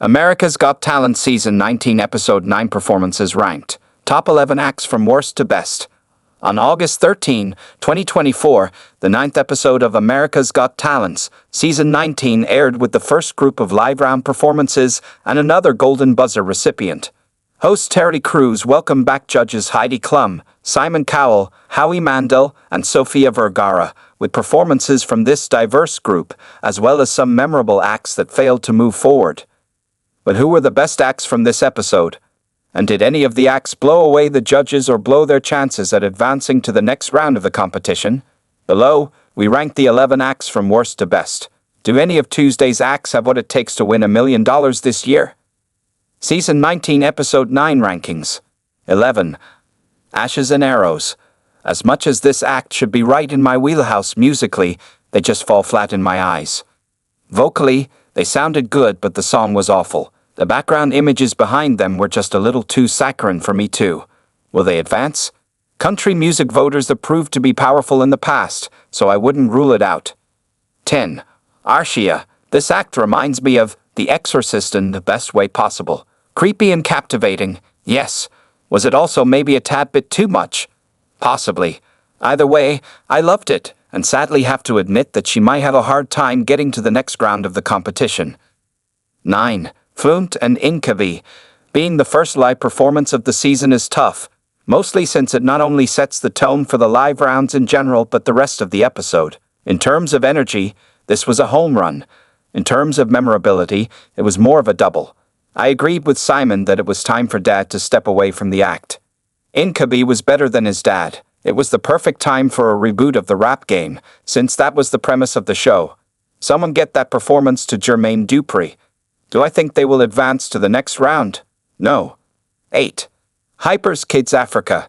America's Got Talent Season 19 Episode 9 Performances Ranked. Top 11 Acts from Worst to Best. On August 13, 2024, the 9th episode of America's Got Talent, Season 19 aired with the first group of live round performances and another Golden Buzzer recipient. Host Terry Crews welcomed back judges Heidi Klum, Simon Cowell, Howie Mandel, and Sofia Vergara, with performances from this diverse group, as well as some memorable acts that failed to move forward. But who were the best acts from this episode? And did any of the acts blow away the judges or blow their chances at advancing to the next round of the competition? Below, we rank the 11 acts from worst to best. Do any of Tuesday's acts have what it takes to win $1 million this year? Season 19 Episode 9 Rankings. 11. Ashes and Arrows. As much as this act should be right in my wheelhouse musically, they just fall flat in my eyes. Vocally, they sounded good, but the song was awful. The background images behind them were just a little too saccharine for me too. Will they advance? Country music voters have proved to be powerful in the past, so I wouldn't rule it out. 10. Arshia. This act reminds me of The Exorcist in the best way possible. Creepy and captivating, yes. Was it also maybe a tad bit too much? Possibly. Either way, I loved it, and sadly have to admit that she might have a hard time getting to the next round of the competition. 9. Fluent and Inkavi. Being the first live performance of the season is tough, mostly since it not only sets the tone for the live rounds in general but the rest of the episode. In terms of energy, this was a home run. In terms of memorability, it was more of a double. I agreed with Simon that it was time for Dad to step away from the act. Inkavi was better than his dad. It was the perfect time for a reboot of the rap game, since that was the premise of the show. Someone get that performance to Jermaine Dupri. Do I think they will advance to the next round? No. 8. Hyper's Kids Africa.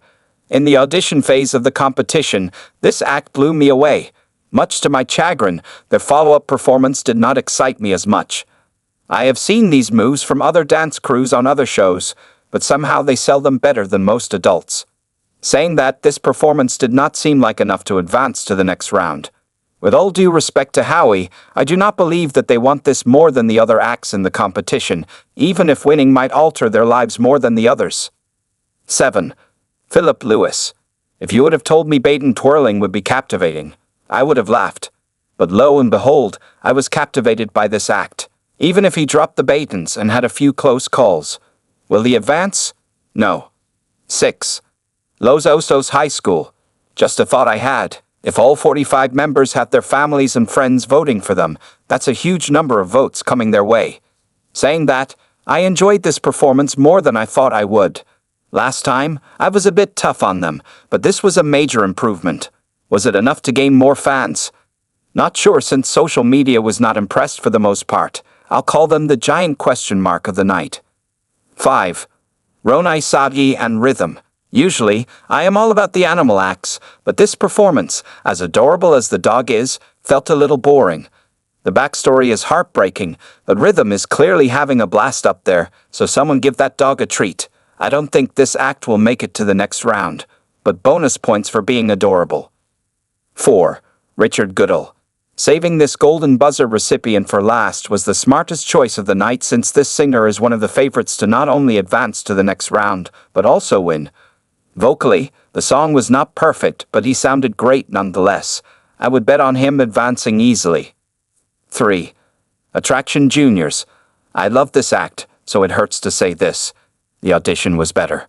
In the audition phase of the competition, this act blew me away. Much to my chagrin, their follow-up performance did not excite me as much. I have seen these moves from other dance crews on other shows, but somehow they sell them better than most adults. Saying that, this performance did not seem like enough to advance to the next round. With all due respect to Howie, I do not believe that they want this more than the other acts in the competition, even if winning might alter their lives more than the others. 7. Philip Lewis. If you would have told me Baton twirling would be captivating, I would have laughed. But lo and behold, I was captivated by this act, even if he dropped the batons and had a few close calls. Will he advance? No. 6. Los Osos High School. Just a thought I had. If all 45 members have their families and friends voting for them, that's a huge number of votes coming their way. Saying that, I enjoyed this performance more than I thought I would. Last time, I was a bit tough on them, but this was a major improvement. Was it enough to gain more fans? Not sure, since social media was not impressed for the most part. I'll call them the giant question mark of the night. 5. Ronai Sagi and Rhythm. Usually, I am all about the animal acts, but this performance, as adorable as the dog is, felt a little boring. The backstory is heartbreaking, but Rhythm is clearly having a blast up there, so someone give that dog a treat. I don't think this act will make it to the next round, but bonus points for being adorable. 4. Richard Goodall. Saving this Golden Buzzer recipient for last was the smartest choice of the night, since this singer is one of the favorites to not only advance to the next round, but also win. Vocally, the song was not perfect, but he sounded great nonetheless. I would bet on him advancing easily. 3. Attraction Juniors. I love this act, so it hurts to say this. The audition was better.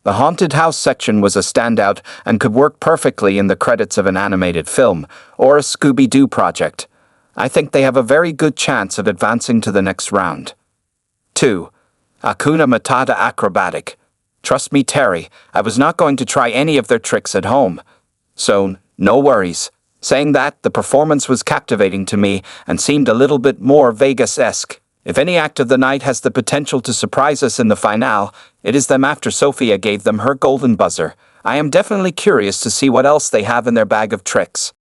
The haunted house section was a standout and could work perfectly in the credits of an animated film or a Scooby-Doo project. I think they have a very good chance of advancing to the next round. 2. Hakuna Matata Acrobatic. Trust me, Terry, I was not going to try any of their tricks at home. So, no worries. Saying that, the performance was captivating to me and seemed a little bit more Vegas-esque. If any act of the night has the potential to surprise us in the finale, it is them after Sofia gave them her golden buzzer. I am definitely curious to see what else they have in their bag of tricks.